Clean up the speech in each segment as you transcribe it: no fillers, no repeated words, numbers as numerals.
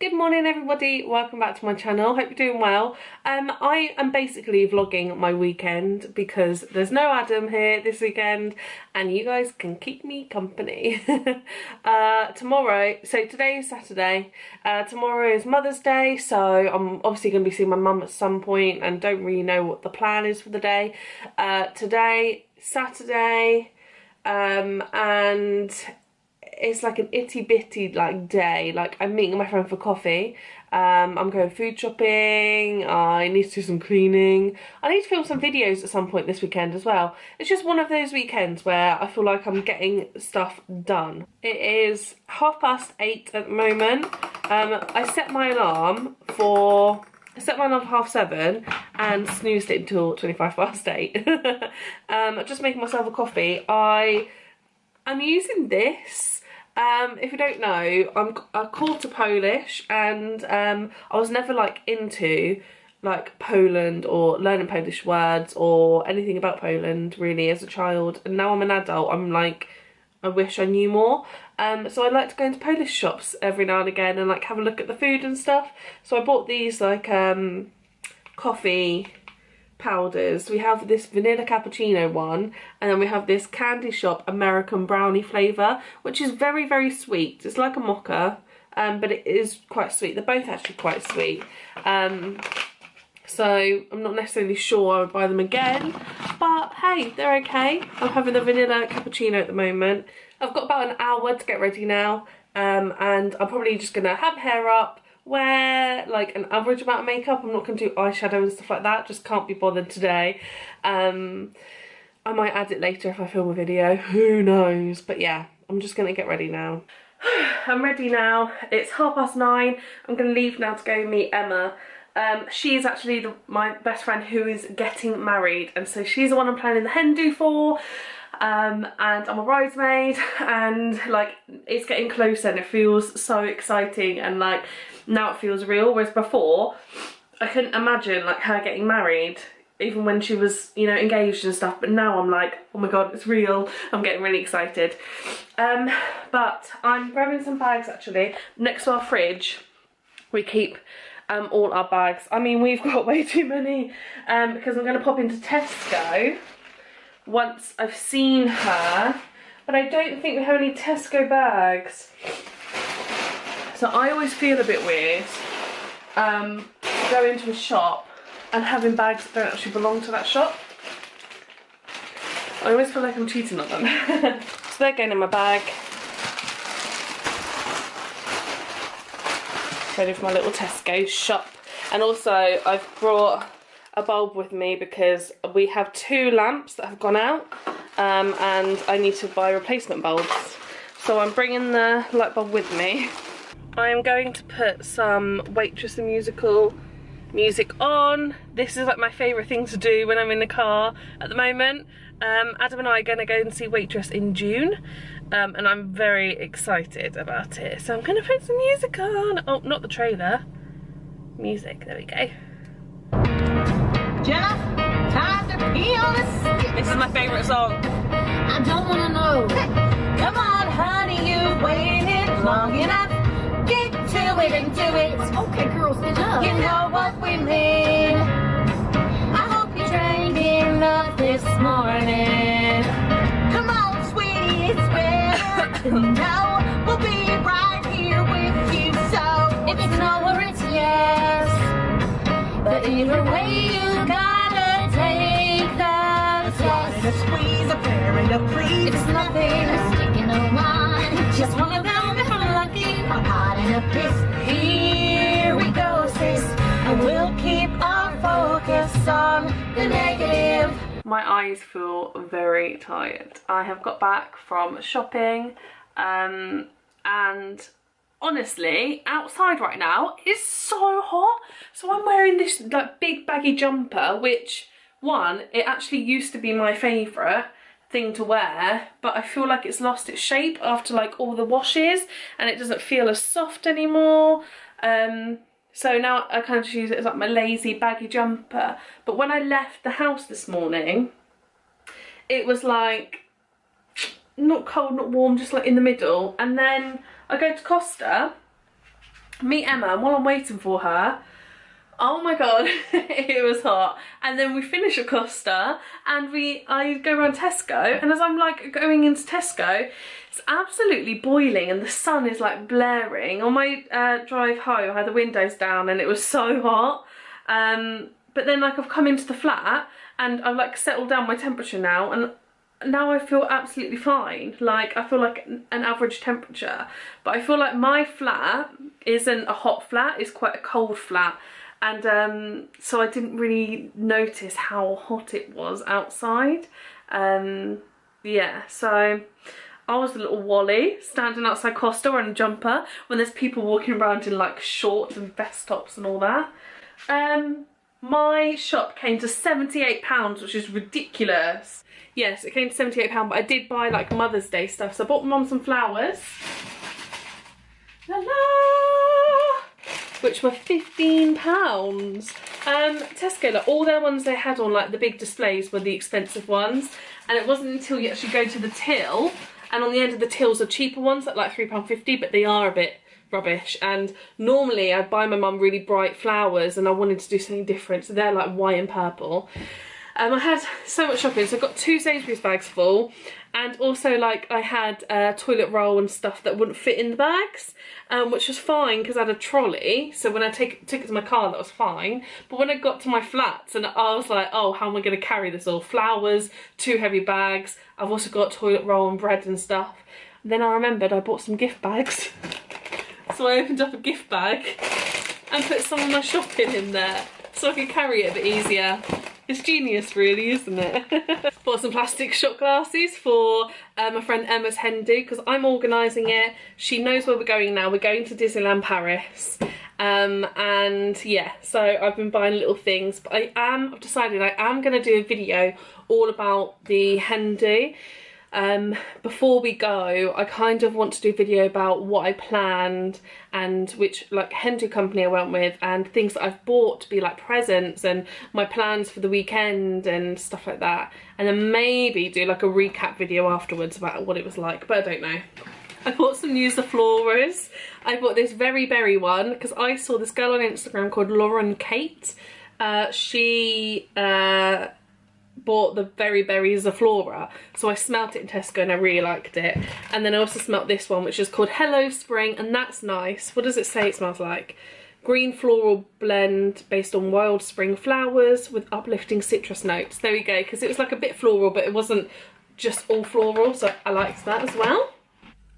Good morning everybody, welcome back to my channel, hope you're doing well. I am basically vlogging my weekend because there's no Adam here this weekend and you guys can keep me company. Today is Saturday, tomorrow is Mother's Day, so I'm obviously going to be seeing my mum at some point and don't really know what the plan is for the day. Today, Saturday, and it's like an itty bitty like day. Like I'm meeting my friend for coffee, I'm going food shopping, I need to do some cleaning, I need to film some videos at some point this weekend as well. It's just one of those weekends where I feel like I'm getting stuff done. It is 8:30 at the moment. I set my alarm for 7:30 and snoozed it until 8:25. I'm just making myself a coffee. I'm using this. If you don't know, I'm a quarter Polish and I was never like into like Poland or learning Polish words or anything about Poland really as a child, and now I'm an adult I'm like, I wish I knew more. So I like to go into Polish shops every now and again and like have a look at the food and stuff. So I bought these like coffee powders. We have this vanilla cappuccino one, and then we have this Candy Shop American brownie flavour, which is very, very sweet. It's like a mocha, but it is quite sweet. They're both actually quite sweet. So I'm not necessarily sure I would buy them again, but hey, they're okay. I'm having the vanilla cappuccino at the moment. I've got about an hour to get ready now, and I'm probably just gonna have hair up, wear like an average amount of makeup. I'm not going to do eyeshadow and stuff like that, just can't be bothered today. I might add it later if I film a video, who knows, but yeah, I'm just going to get ready now. I'm ready now, it's 9:30, I'm going to leave now to go meet Emma. She is actually my best friend who is getting married, and so she's the one I'm planning the hen do for. And I'm a bridesmaid, and like it's getting closer and it feels so exciting, and like now it feels real, whereas before I couldn't imagine like her getting married even when she was, you know, engaged and stuff, but now I'm like, oh my god, it's real. I'm getting really excited. But I'm grabbing some bags actually. Next to our fridge we keep all our bags. I mean, we've got way too many, because I'm going to pop into Tesco once I've seen her, but I don't think we have any Tesco bags. So I always feel a bit weird going to a shop and having bags that don't actually belong to that shop. I always feel like I'm cheating on them. So they're going in my bag. Ready for my little Tesco shop. And also I've brought a bulb with me because we have 2 lamps that have gone out, and I need to buy replacement bulbs. So I'm bringing the light bulb with me. I am going to put some Waitress the Musical music on. This is like my favourite thing to do when I'm in the car at the moment. Adam and I are going to go and see Waitress in June, and I'm very excited about it. So I'm going to put some music on. Oh, not the trailer. Music, there we go. Jenna, time to pee on a stick. This is my favourite song. I don't wanna know. Come on, honey, you've waited long enough. Get to it and do it. Okay, girls, get up. You know what we mean. I hope you drank enough this morning. Come on, sweetie, it's better to know. We'll be right here with you, so if it's no or it's yes. But either way, you gotta take the test. A squeeze, a prayer, and a please. It's nothing, a stick in a wine. Just one of them if I'm lucky. A pot and a piss. Here we go, sis. And we'll keep our focus on the negative. My eyes feel very tired. I have got back from shopping, and honestly, outside right now is so hot. So I'm wearing this like big baggy jumper, which it actually used to be my favourite thing to wear, but I feel like it's lost its shape after like all the washes and it doesn't feel as soft anymore. So now I kind of just use it as like my lazy baggy jumper. But when I left the house this morning, it was like not cold, not warm, just like in the middle. And then I go to Costa meet Emma, and while I'm waiting for her, oh my god, it was hot. And then we finish at Costa and I go around Tesco, and as I'm like going into Tesco, it's absolutely boiling and the sun is like blaring. On my drive home I had the windows down and it was so hot. But then like I've come into the flat and I've like settled down my temperature now, and now I feel absolutely fine. Like I feel like an average temperature, but I feel like my flat isn't a hot flat, it's quite a cold flat. And so I didn't really notice how hot it was outside. Yeah, so I was a little Wally standing outside Costa wearing a jumper when there's people walking around in like shorts and vest tops and all that. My shop came to £78, which is ridiculous. Yes, it came to £78, but I did buy like Mother's Day stuff. So I bought my mum some flowers. La la! Which were £15. Tesco, like all their ones they had on like the big displays were the expensive ones, and it wasn't until you actually go to the till, and on the end of the tills are cheaper ones at like £3.50, but they are a bit rubbish. And normally I'd buy my mum really bright flowers and I wanted to do something different, so they're like white and purple. I had so much shopping, so I got 2 Sainsbury's bags full, and also like I had toilet roll and stuff that wouldn't fit in the bags, which was fine because I had a trolley, so when I took it to my car that was fine. But when I got to my flats and I was like, oh, how am I going to carry this all? Flowers, 2 heavy bags, I've also got toilet roll and bread and stuff. And then I remembered I bought some gift bags. So I opened up a gift bag and put some of my shopping in there so I could carry it a bit easier. It's genius really, isn't it? Bought some plastic shot glasses for my friend Emma's hen do, because I'm organising it. She knows where we're going now. We're going to Disneyland Paris. And yeah, so I've been buying little things, but I've decided I am going to do a video all about the hen do. Before we go, I kind of want to do a video about what I planned and which like hen do company I went with, and things that I've bought to be like presents, and my plans for the weekend and stuff like that, and then maybe do like a recap video afterwards about what it was like, but I don't know. I bought some new Zafloras. I bought this Very Berry one because I saw this girl on Instagram called Lauren Kate. She bought the Very Berry Zaflora, so I smelt it in Tesco and I really liked it. And then I also smelt this one, which is called Hello Spring, and that's nice. What does it say it smells like? Green floral blend based on wild spring flowers with uplifting citrus notes. There we go, because it was like a bit floral, but it wasn't just all floral, so I liked that as well.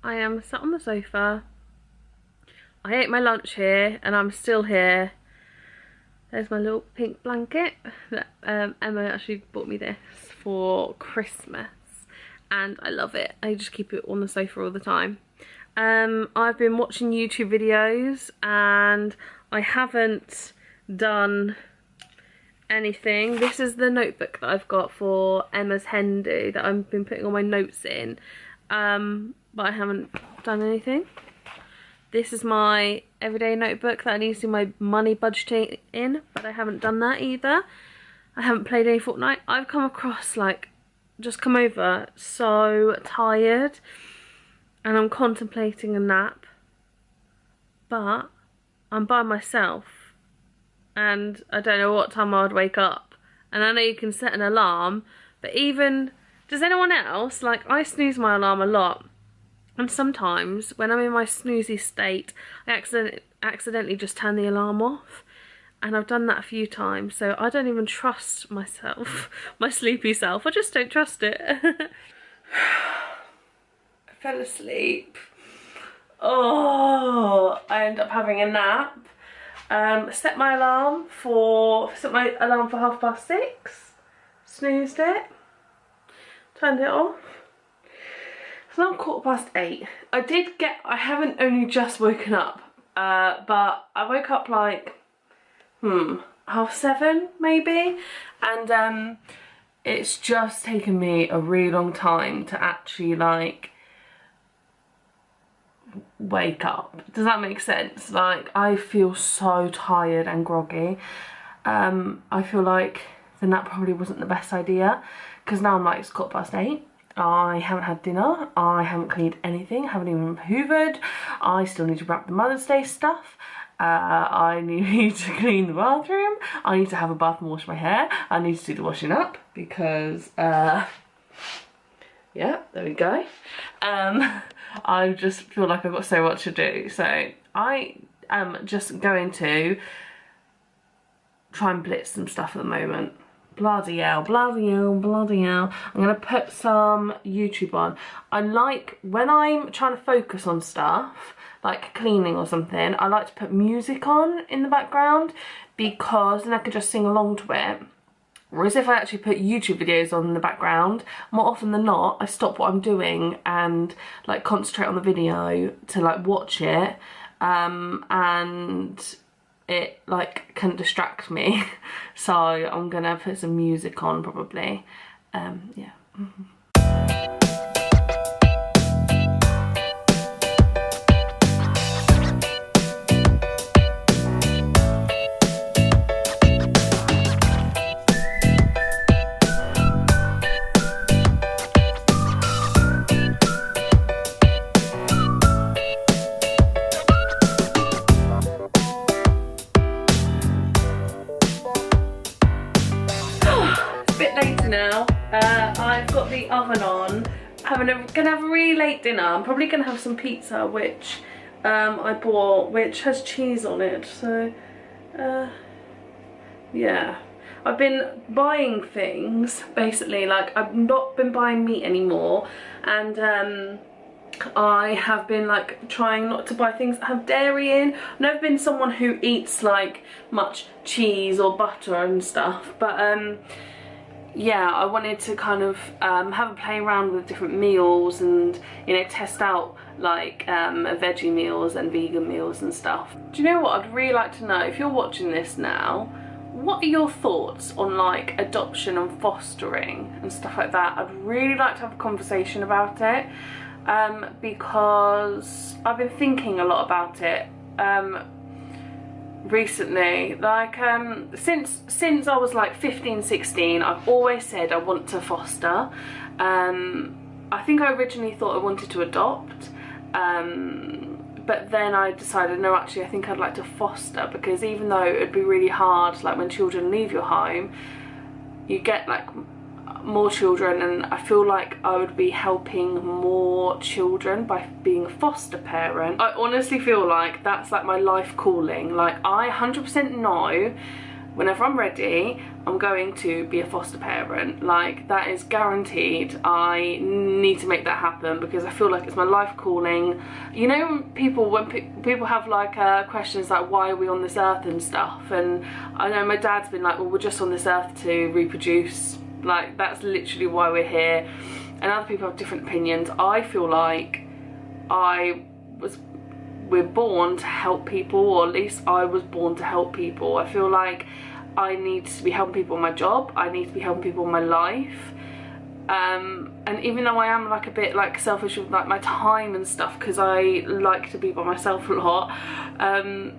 I am sat on the sofa. I ate my lunch here and I'm still here. There's my little pink blanket. Emma actually bought me this for Christmas and I love it. I just keep it on the sofa all the time. I've been watching YouTube videos and I haven't done anything. This is the notebook that I've got for Emma's hen do that I've been putting all my notes in, but I haven't done anything. This is my everyday notebook that I need to do my money budgeting in, but I haven't done that either. I haven't played any Fortnite. I've come across, like, just come over so tired and I'm contemplating a nap, but I'm by myself and I don't know what time I would wake up. And I know you can set an alarm, but even, does anyone else, like, I snooze my alarm a lot. And sometimes, when I'm in my snoozy state, I accidentally just turn the alarm off. And I've done that a few times, so I don't even trust myself, my sleepy self. I just don't trust it. I fell asleep. Oh, I ended up having a nap. Set my alarm for 6:30. Snoozed it. Turned it off. It's now 8:15. I haven't only just woken up, but I woke up like, 7:30 maybe, and it's just taken me a really long time to actually like wake up. Does that make sense? Like, I feel so tired and groggy. I feel like the nap probably wasn't the best idea, because now I'm like, it's 8:15. I haven't had dinner, I haven't cleaned anything, haven't even hoovered, I still need to wrap the Mother's Day stuff, I need to clean the bathroom, I need to have a bath and wash my hair, I need to do the washing up because, yeah, there we go. I just feel like I've got so much to do, so I am just going to try and blitz some stuff at the moment. Bloody hell, bloody hell, bloody hell. I'm going to put some YouTube on. I like, when I'm trying to focus on stuff, like cleaning or something, I like to put music on in the background because then I can just sing along to it. Whereas if I actually put YouTube videos on in the background, more often than not, I stop what I'm doing and like concentrate on the video to like watch it, and it like can distract me. So I'm gonna put some music on probably. Yeah. Now I've got the oven on, gonna have a really late dinner. I'm probably gonna have some pizza which I bought, which has cheese on it, so yeah, I've been buying things basically, like I've not been buying meat anymore, and I have been like trying not to buy things that have dairy in. I've never been someone who eats like much cheese or butter and stuff, but yeah, I wanted to kind of have a play around with different meals and, you know, test out like veggie meals and vegan meals and stuff. Do you know what I'd really like to know? If you're watching this now, what are your thoughts on like adoption and fostering and stuff like that? I'd really like to have a conversation about it, because I've been thinking a lot about it recently, like since I was like 15-16, I've always said I want to foster. I think I originally thought I wanted to adopt, but then I decided no, actually I think I'd like to foster, because even though it'd be really hard, like when children leave your home, you get like more children, and I feel like I would be helping more children by being a foster parent. I honestly feel like that's like my life calling. Like I 100% know whenever I'm ready I'm going to be a foster parent. Like that is guaranteed. I need to make that happen because I feel like it's my life calling. You know, when people have like questions like why are we on this earth and stuff, and I know my dad's been like, well, we're just on this earth to reproduce. Like that's literally why we're here, and other people have different opinions. I feel like we're born to help people, or at least I was born to help people. I feel like I need to be helping people in my job, I need to be helping people in my life, and even though I am like a bit like selfish with like my time and stuff, because I like to be by myself a lot, and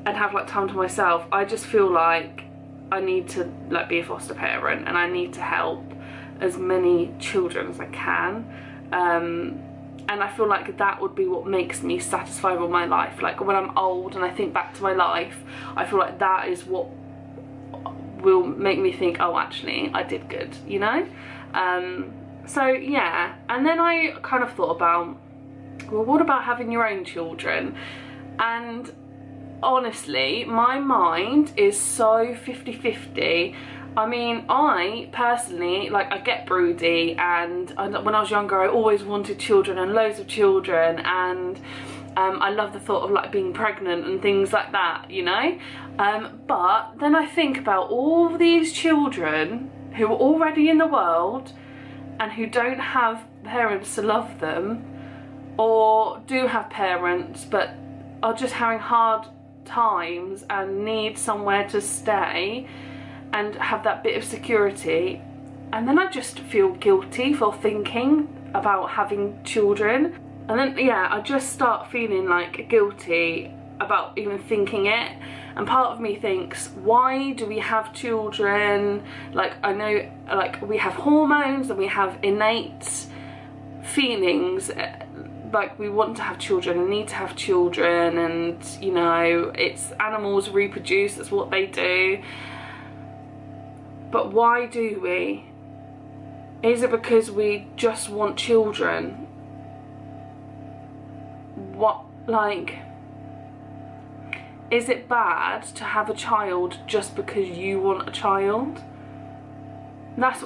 have like time to myself, I just feel like I need to like be a foster parent, and I need to help as many children as I can, and I feel like that would be what makes me satisfied with my life. Like when I'm old and I think back to my life, I feel like that is what will make me think, oh actually I did good, you know. So yeah, and then I kind of thought about, well, what about having your own children? And honestly, my mind is so 50-50. I mean, I personally, like, I get broody, and when I was younger I always wanted children and loads of children, and I love the thought of like being pregnant and things like that, you know. But then I think about all these children who are already in the world and who don't have parents to love them, or do have parents but are just having hard times and need somewhere to stay and have that bit of security. And then I just feel guilty for thinking about having children, and then yeah, I just start feeling like guilty about even thinking it. And part of me thinks, why do we have children? Like, I know, like, we have hormones and we have innate feelings, like we want to have children and need to have children, and you know, it's animals reproduce, that's what they do. But why do we? Is it because we just want children? What, like, is it bad to have a child just because you want a child? That's,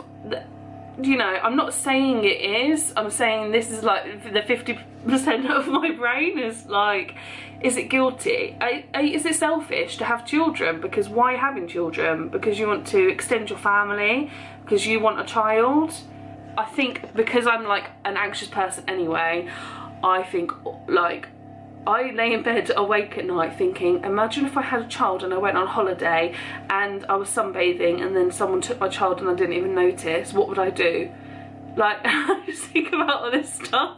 you know, I'm not saying it is, I'm saying this is like the 50% of my brain is like, is it guilty? Is it selfish to have children? Because why having children? Because you want to extend your family? Because you want a child? I think because I'm like an anxious person anyway, I think like, I lay in bed awake at night thinking, imagine if I had a child and I went on holiday and I was sunbathing and then someone took my child and I didn't even notice, what would I do? Like, I just think about all this stuff.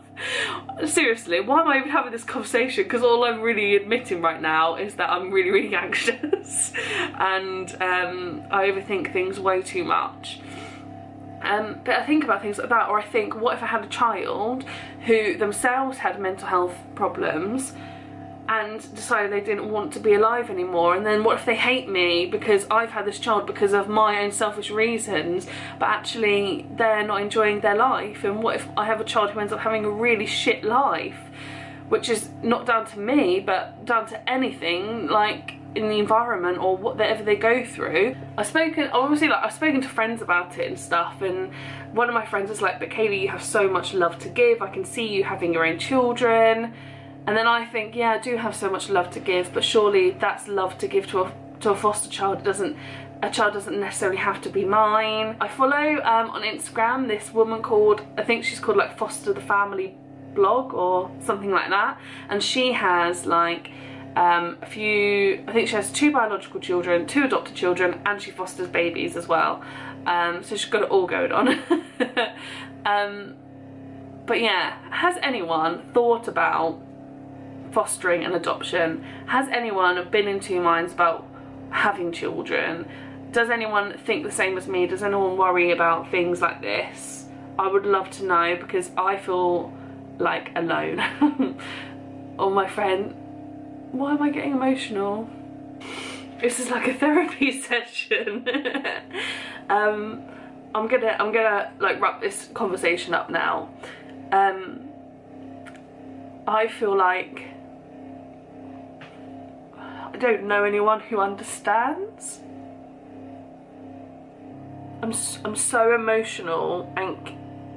Seriously, why am I even having this conversation? Because all I'm really admitting right now is that I'm really, really anxious and I overthink things way too much. But I think about things like that, or I think, what if I had a child who themselves had mental health problems and decided they didn't want to be alive anymore, and then what if they hate me because I've had this child because of my own selfish reasons, but actually they're not enjoying their life? And what if I have a child who ends up having a really shit life, which is not down to me but down to anything, like in the environment or whatever they go through. I've spoken to friends about it and stuff, and one of my friends is like, but Kayleigh, you have so much love to give, I can see you having your own children. And then I think, yeah, I do have so much love to give, but surely that's love to give to a foster child. A child doesn't necessarily have to be mine. I follow on Instagram this woman called, I think she's called like Foster the Family blog or something like that, and she has like a few, I think she has 2 biological children, 2 adopted children, and she fosters babies as well. So she's got it all going on. But yeah, has anyone thought about fostering and adoption? Has anyone been in 2 minds about having children? Does anyone think the same as me? Does anyone worry about things like this? I would love to know, because I feel like alone. Or my friend, why am I getting emotional? This is like a therapy session. I'm gonna like wrap this conversation up now. I feel like I don't know anyone who understands. I'm so emotional and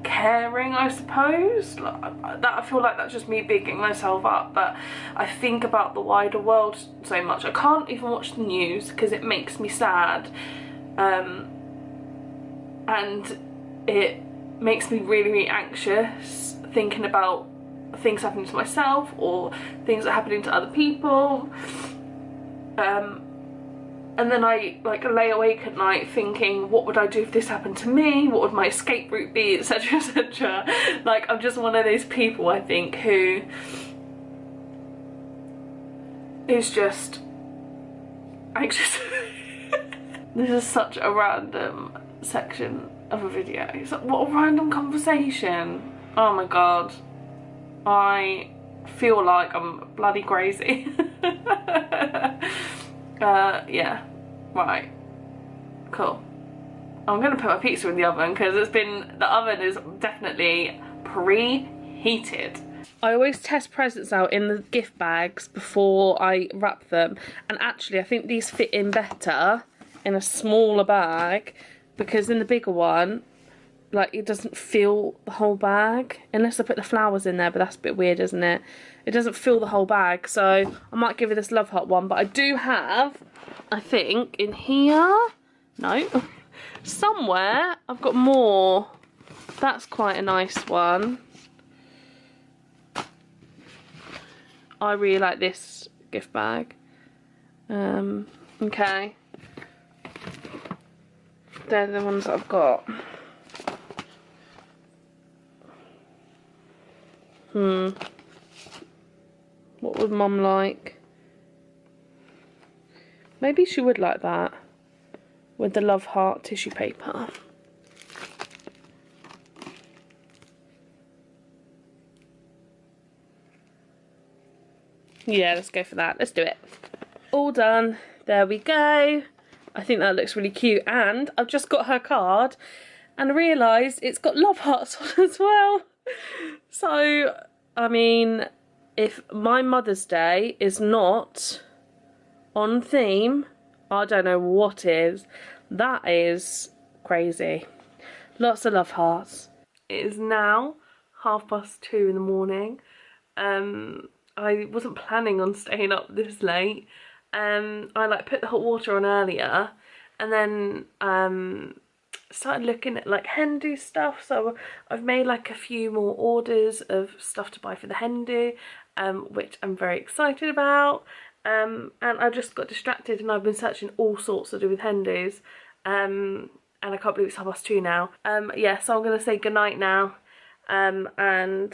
caring, I suppose. That, I feel like that's just me bigging myself up, but I think about the wider world so much. I can't even watch the news because it makes me sad, and it makes me really, really anxious thinking about things happening to myself or things that are happening to other people. And then I like lay awake at night thinking, what would I do if this happened to me? What would my escape route be, etc, etc. Like, I'm just one of those people, I think, who is just anxious. This is such a random section of a video. It's like, what a random conversation. Oh my god. I feel like I'm bloody crazy. Yeah, right, cool. I'm gonna put my pizza in the oven because the oven is definitely preheated. I always test presents out in the gift bags before I wrap them, and actually I think these fit in better in a smaller bag, because in the bigger one, like, it doesn't fill the whole bag, unless I put the flowers in there, but that's a bit weird, isn't it? It doesn't fill the whole bag, so I might give it this Love Heart one, but I do have, I think, in here, no, somewhere, I've got more. That's quite a nice one. I really like this gift bag. Okay. They're the ones that I've got. What would Mum like? Maybe she would like that with the love heart tissue paper. Yeah, let's go for that. Let's do it. All done. There we go. I think that looks really cute. And I've just got her card and I realised it's got love hearts on as well. So, I mean, if my Mother's Day is not on theme, I don't know what is. That is crazy. Lots of love hearts. It is now 2:30 in the morning. I wasn't planning on staying up this late. I like put the hot water on earlier and then started looking at like hen do stuff. So I've made like a few more orders of stuff to buy for the hen do, which I'm very excited about. And I just got distracted and I've been searching all sorts to do with hen dos. And I can't believe it's 2:30 now. Yeah, so I'm going to say goodnight now and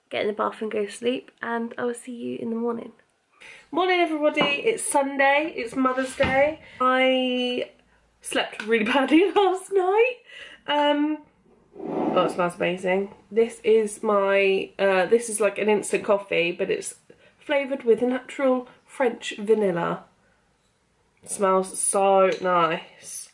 get in the bath and go to sleep, and I will see you in the morning. Morning everybody, it's Sunday, it's Mother's Day. I slept really badly last night. Oh, it smells amazing. This is my, this is like an instant coffee, but it's flavoured with natural French vanilla. It smells so nice.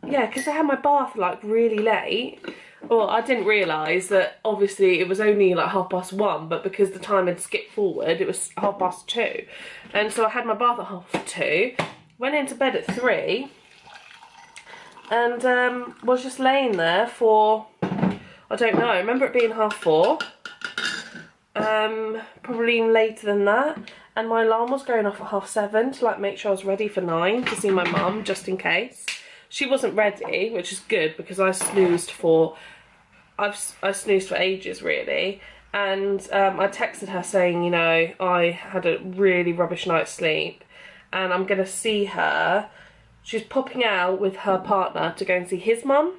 Yeah, because I had my bath like really late. Well, I didn't realise that obviously it was only like 1:30, but because the time had skipped forward, it was 2:30. And so I had my bath at 2:30, went into bed at 3, and was just laying there for, I don't know, I remember it being 4:30, probably even later than that. And my alarm was going off at 7:30 to like make sure I was ready for 9 to see my mum, just in case. She wasn't ready, which is good because I snoozed for, I snoozed for ages really. And I texted her saying, you know, I had a really rubbish night's sleep and I'm going to see her. She's popping out with her partner to go and see his mum.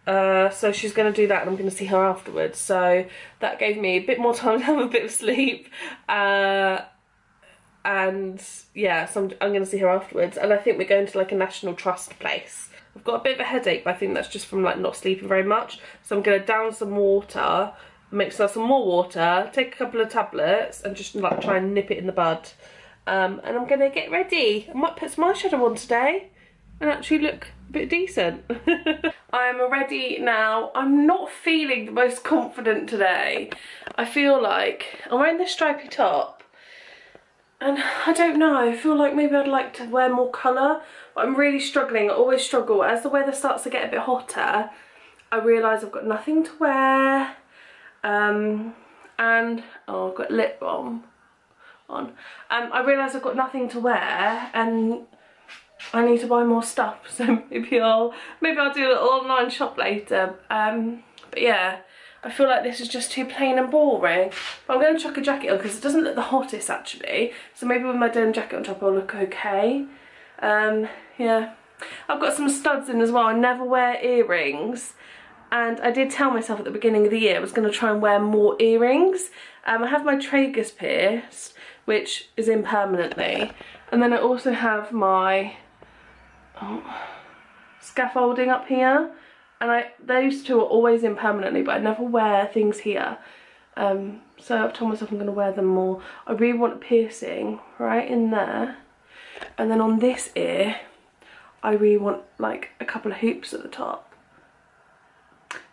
So she's going to do that and I'm going to see her afterwards. So that gave me a bit more time to have a bit of sleep. And yeah, so I'm going to see her afterwards. And I think we're going to like a National Trust place. I've got a bit of a headache, but I think that's just from like not sleeping very much. So I'm going to down some water, mix up some more water, take a couple of tablets and just like try and nip it in the bud. And I'm going to get ready. I might put some eyeshadow on today and actually look a bit decent. I'm ready now. I'm not feeling the most confident today. I feel like I'm wearing this stripy top. And I don't know, I feel like maybe I'd like to wear more colour, but I'm really struggling. I always struggle. As the weather starts to get a bit hotter, I realise I've got nothing to wear. And, oh, I've got lip balm on. I realise I've got nothing to wear and I need to buy more stuff. So maybe I'll do a little online shop later. But yeah. I feel like this is just too plain and boring. But I'm going to chuck a jacket on because it doesn't look the hottest actually. So maybe with my denim jacket on top I'll look okay. Yeah. I've got some studs in as well. I never wear earrings. And I did tell myself at the beginning of the year I was going to try and wear more earrings. I have my tragus pierced, which is in permanently. And then I also have my scaffolding up here. And those two are always in permanently, but I never wear things here. So I've told myself I'm going to wear them more. I really want a piercing right in there. And then on this ear, I really want like a couple of hoops at the top.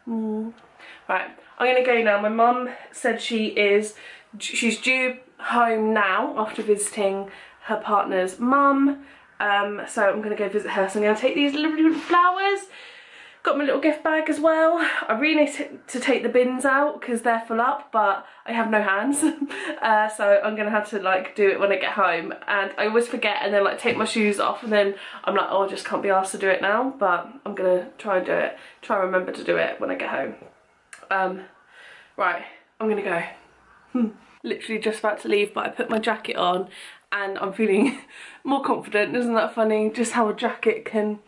Right, I'm going to go now. My mum said she's due home now after visiting her partner's mum. So I'm going to go visit her. So I'm going to take these little flowers. Got my little gift bag as well. I really need to take the bins out because they're full up, but I have no hands. So I'm going to have to like do it when I get home. And I always forget and then like take my shoes off and then I'm like, oh, I just can't be asked to do it now. But I'm going to try and do it. Try and remember to do it when I get home. Right, I'm going to go. Literally just about to leave, but I put my jacket on and I'm feeling more confident. Isn't that funny? Just how a jacket can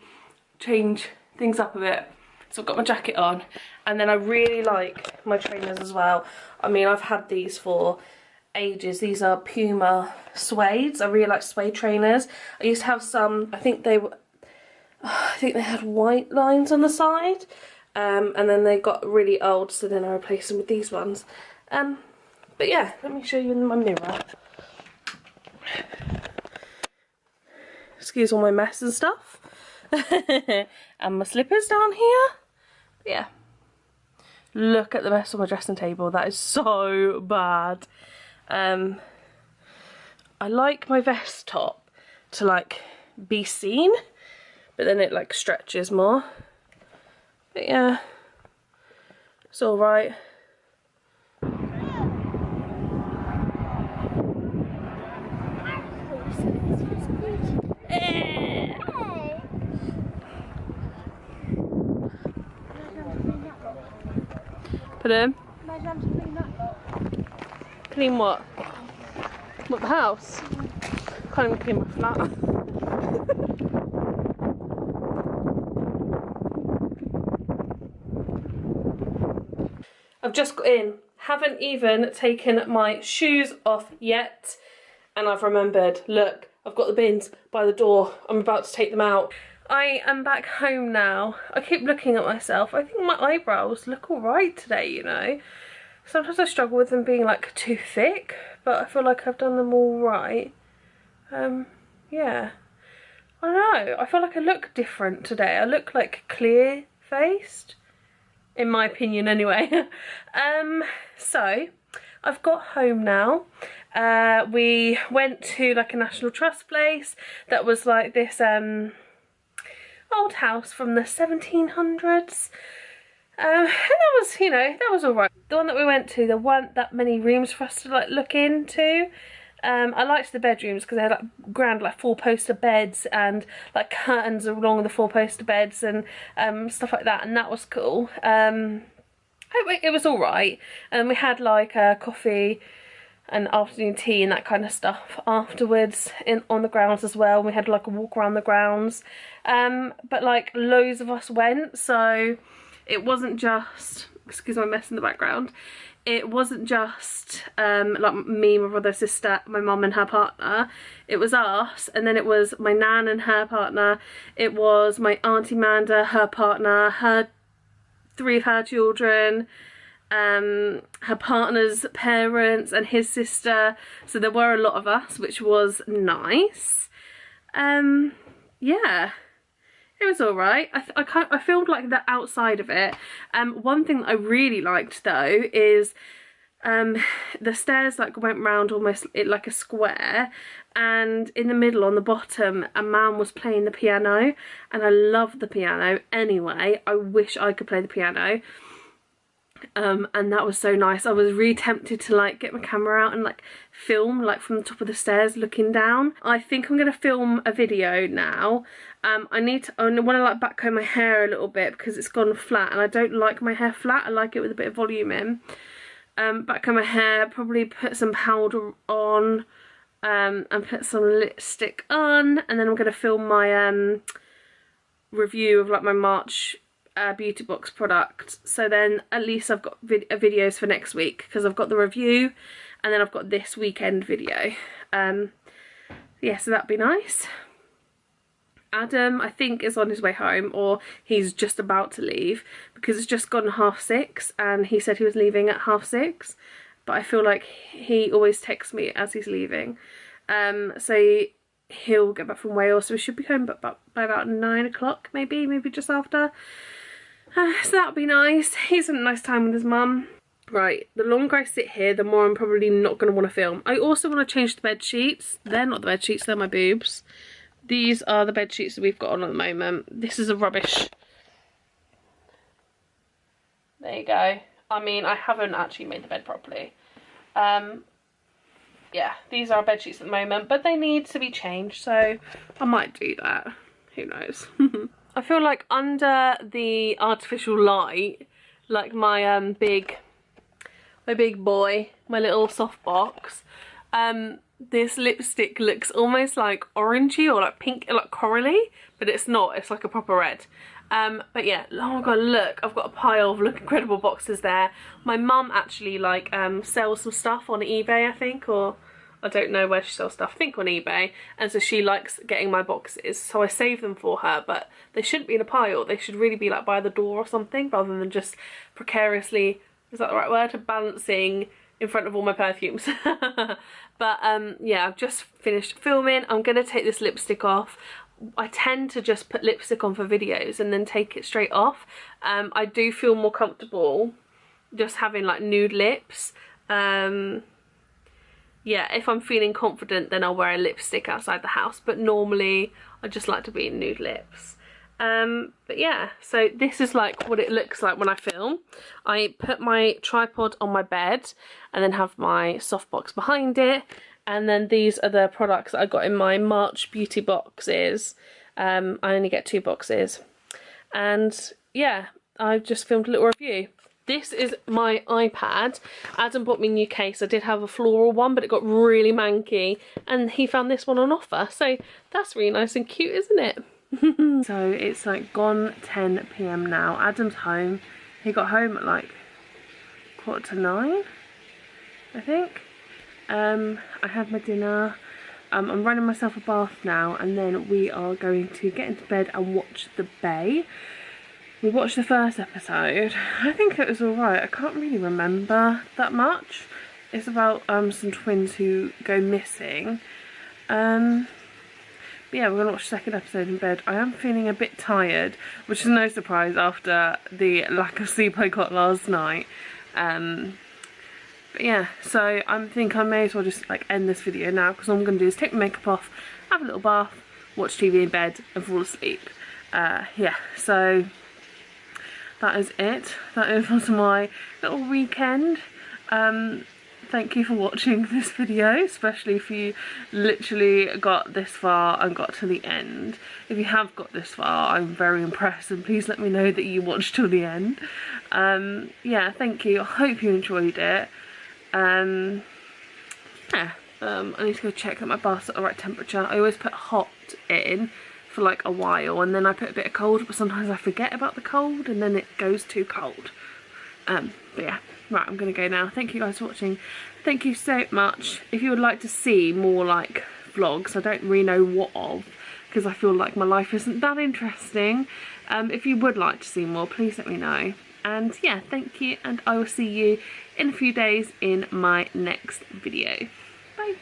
change things up a bit. So I've got my jacket on and then I really like my trainers as well. I mean, I've had these for ages. These are Puma suedes. I really like suede trainers. I used to have some, I think they had white lines on the side, and then they got really old, so then I replaced them with these ones. But yeah, let me show you in my mirror. Excuse all my mess and stuff. And my slippers down here. But yeah. Look at the mess on my dressing table. That is so bad. I like my vest top to like be seen, but then it like stretches more. But yeah, it's all right. Put in. Clean what? What, the house? Can't even clean my flat. I've just got in. Haven't even taken my shoes off yet. And I've remembered, look, I've got the bins by the door. I'm about to take them out. I am back home now. I keep looking at myself. I think my eyebrows look alright today, you know. Sometimes I struggle with them being like too thick, but I feel like I've done them all right. Yeah. I don't know. I feel like I look different today. I look like clear faced, in my opinion anyway. So I've got home now. We went to like a National Trust place that was like this old house from the 1700s. And that was, you know, that was alright. The one that we went to, there weren't that many rooms for us to like look into. I liked the bedrooms because they had like grand like 4-poster beds and like curtains along the 4-poster beds and stuff like that, and that was cool. It was alright. And we had like a coffee and afternoon tea and that kind of stuff afterwards on the grounds as well. We had like a walk around the grounds, but like loads of us went, so it wasn't just, excuse my mess in the background, it wasn't just like me, my brother, sister, my mum and her partner. It was us, and then it was my nan and her partner, it was my auntie Manda, her partner, 3 of her children, her partner's parents and his sister. So there were a lot of us, which was nice. Yeah, it was all right. I filmed like the outside of it. One thing that I really liked though is the stairs like went round almost like a square, and in the middle on the bottom a man was playing the piano, and I love the piano anyway. I wish I could play the piano. And that was so nice. I was really tempted to like get my camera out and like film like from the top of the stairs looking down. I think I'm gonna film a video now. I want to like backcomb my hair a little bit because it's gone flat, and I don't like my hair flat. I like it with a bit of volume in. Backcomb my hair, probably put some powder on, and put some lipstick on, and then I'm gonna film my review of like my March beauty box product. So then at least I've got videos for next week, because I've got the review and then I've got this weekend video. Yeah, so that'd be nice. Adam, I think, is on his way home, or he's just about to leave, because it's just gone 6:30 and he said he was leaving at 6:30, but I feel like he always texts me as he's leaving. So he'll get back from Wales, so we should be home by about 9 o'clock, maybe just after. So that'll be nice. He's had a nice time with his mum. Right, the longer I sit here, the more I'm probably not going to want to film. I also want to change the bed sheets. They're not the bed sheets, they're my boobs. These are the bed sheets that we've got on at the moment. This is a rubbish. There you go. I mean, I haven't actually made the bed properly. Yeah, these are our bed sheets at the moment, but they need to be changed, so I might do that. Who knows? I feel like under the artificial light, like my big boy, my little soft box, this lipstick looks almost like orangey or like pink, like corally, but it's not. It's like a proper red. But yeah, oh my god, look, I've got a pile of Look Incredible boxes there. My mum actually like sells some stuff on eBay, I think, or I don't know where she sells stuff, I think on eBay, and so she likes getting my boxes, so I save them for her, but they shouldn't be in a pile. They should really be like by the door or something, rather than just precariously, is that the right word, balancing in front of all my perfumes. But yeah, I've just finished filming. I'm gonna take this lipstick off. I tend to just put lipstick on for videos and then take it straight off. I do feel more comfortable just having like nude lips. Yeah, if I'm feeling confident, then I'll wear a lipstick outside the house, but normally I just like to be in nude lips. But yeah, so this is like what it looks like when I film. I put my tripod on my bed and then have my softbox behind it, and then these are the products that I got in my March beauty boxes. I only get 2 boxes, and yeah, I've just filmed a little review. This is my iPad. Adam bought me a new case. I did have a floral one, but it got really manky, and he found this one on offer, so that's really nice and cute, isn't it? So it's like gone 10 PM now. Adam's home. He got home at like 9:15, I think. I had my dinner. I'm running myself a bath now, and then we are going to get into bed and watch The Bay. We watched the first episode. I think it was alright. I can't really remember that much. It's about some twins who go missing. But yeah, we're gonna watch the second episode in bed. I am feeling a bit tired, which is no surprise after the lack of sleep I got last night. But yeah, so I think I may as well just like end this video now, because all I'm gonna do is take my makeup off, have a little bath, watch TV in bed, and fall asleep. Yeah, so that is it. That was my little weekend. Thank you for watching this video, especially if you literally got this far and got to the end. If you have got this far, I'm very impressed, and please let me know that you watched till the end. Yeah, thank you. I hope you enjoyed it. Yeah, I need to go check that my bath's at the right temperature. I always put hot in for like a while, and then I put a bit of cold, but sometimes I forget about the cold and then it goes too cold. But yeah, right, I'm gonna go now. Thank you guys for watching. Thank you so much. If you would like to see more like vlogs, I don't really know what of, because I feel like my life isn't that interesting. If you would like to see more, please let me know. And yeah, thank you, and I will see you in a few days in my next video. Bye.